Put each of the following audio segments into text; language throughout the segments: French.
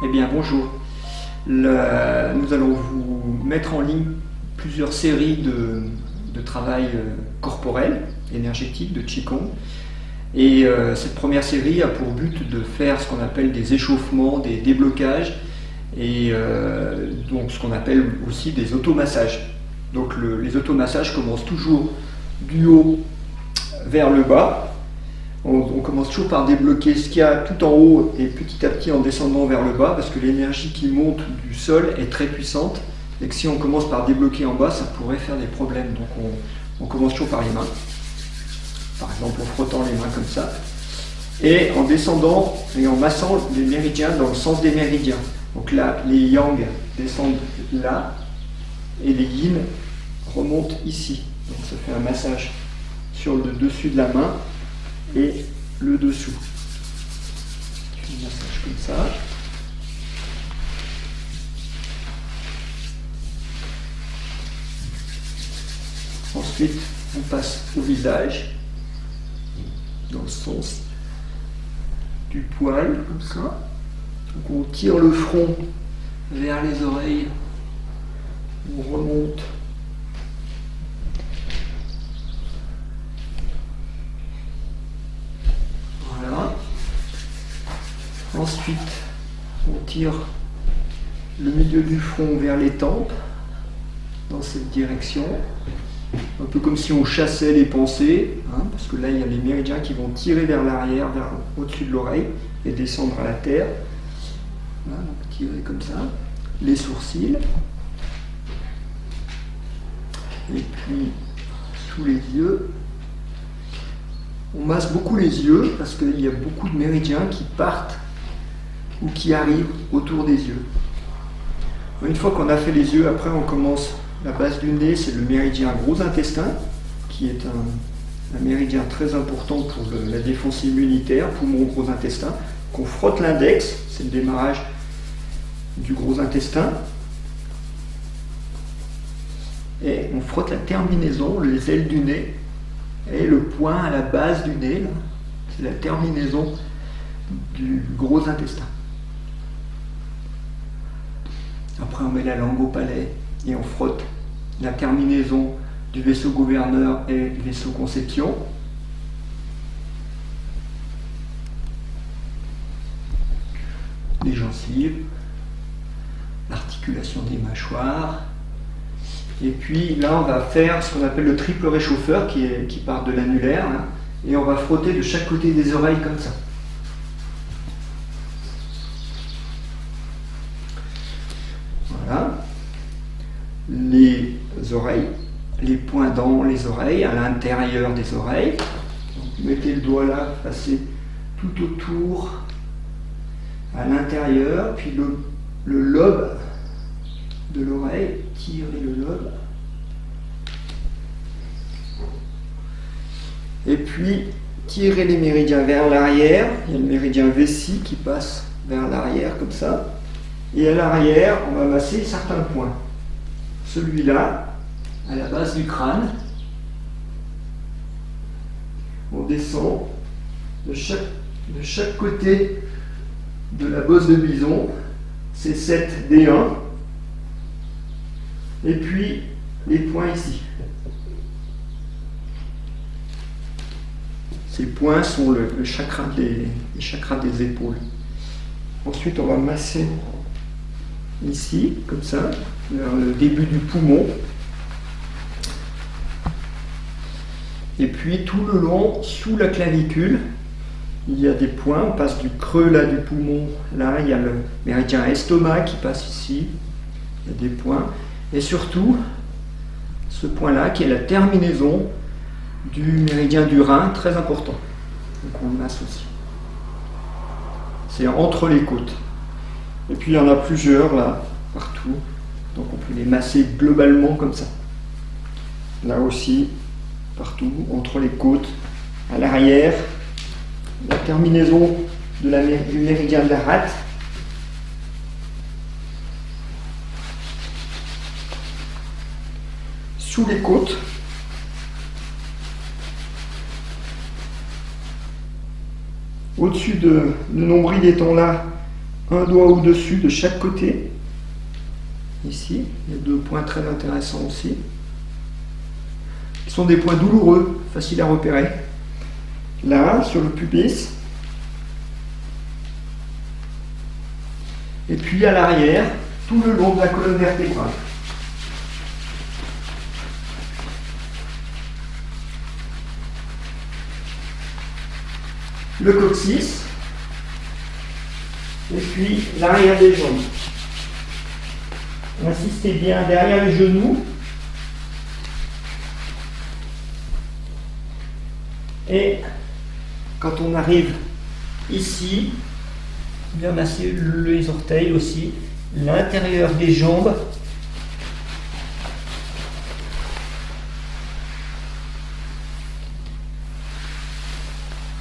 Eh bien, bonjour. Nous allons vous mettre en ligne plusieurs séries de travail corporel, énergétique, de Qigong. Et cette première série a pour but de faire ce qu'on appelle des échauffements, des déblocages, et donc ce qu'on appelle aussi des automassages. Donc les automassages commencent toujours du haut vers le bas. On commence toujours par débloquer ce qu'il y a tout en haut et petit à petit en descendant vers le bas, parce que l'énergie qui monte du sol est très puissante et que si on commence par débloquer en bas, ça pourrait faire des problèmes. Donc on commence toujours par les mains, par exemple en frottant les mains comme ça, et en descendant et en massant les méridiens dans le sens des méridiens. Donc là, les yang descendent là et les yin remontent ici. Donc ça fait un massage sur le dessus de la main et le dessous. Je fais un massage comme ça. Ensuite, on passe au visage, dans le sens du poil, comme ça. Donc on tire le front vers les oreilles, on remonte. Ensuite, on tire le milieu du front vers les tempes, dans cette direction, un peu comme si on chassait les pensées, parce que là il y a les méridiens qui vont tirer vers l'arrière, vers au-dessus de l'oreille, et descendre à la terre. Voilà, donc tirer comme ça, les sourcils, et puis sous les yeux. On masse beaucoup les yeux parce qu'il y a beaucoup de méridiens qui partent ou qui arrivent autour des yeux. Une fois qu'on a fait les yeux, après on commence la base du nez, c'est le méridien gros intestin, qui est un méridien très important pour la défense immunitaire, poumon gros intestin, qu'on frotte l'index, c'est le démarrage du gros intestin, et on frotte la terminaison, les ailes du nez, et le point à la base du nez, c'est la terminaison du gros intestin. Après on met la langue au palais et on frotte la terminaison du vaisseau gouverneur et du vaisseau conception. Les gencives, l'articulation des mâchoires. Et puis là on va faire ce qu'on appelle le triple réchauffeur qui part de l'annulaire, et on va frotter de chaque côté des oreilles comme ça. Voilà. Les oreilles, les points dans les oreilles, à l'intérieur des oreilles. Donc, mettez le doigt là, passez tout autour, à l'intérieur, puis le lobe de l'oreille, tirez le lobe. Et puis, tirez les méridiens vers l'arrière. Il y a le méridien vessie qui passe vers l'arrière comme ça. Et à l'arrière, on va masser certains points. Celui-là, à la base du crâne. On descend de chaque côté de la bosse de bison. C'est 7D1. Et puis, les points ici. Ces points sont les chakras des épaules. Ensuite, on va masser ici, comme ça, vers le début du poumon. Et puis, tout le long, sous la clavicule, il y a des points. On passe du creux là du poumon. Là, il y a le méridien estomac qui passe ici. Il y a des points. Et surtout, ce point-là, qui est la terminaison du méridien du rein, très important. Donc on le masse aussi. C'est entre les côtes. Et puis il y en a plusieurs là, partout. Donc on peut les masser globalement comme ça. Là aussi, partout, entre les côtes, à l'arrière, la terminaison du méridien de la rate. Sous les côtes. Au-dessus de le nombril étant là, un doigt au-dessus de chaque côté. Ici, il y a 2 points très intéressants aussi. Qui sont des points douloureux, faciles à repérer. Là, sur le pubis. Et puis à l'arrière, tout le long de la colonne vertébrale. Le coccyx. Et puis l'arrière des jambes. Insistez bien derrière les genoux. Et quand on arrive ici, bien masser les orteils aussi, l'intérieur des jambes.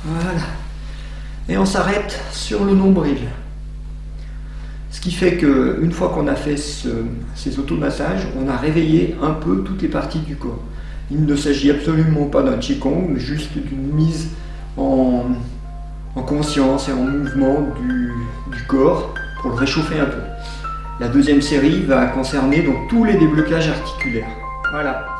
Voilà. Et on s'arrête sur le nombril. Ce qui fait qu'une fois qu'on a fait ces automassages, on a réveillé un peu toutes les parties du corps. Il ne s'agit absolument pas d'un Qigong, mais juste d'une mise en conscience et en mouvement du corps pour le réchauffer un peu. La deuxième série va concerner donc tous les déblocages articulaires. Voilà.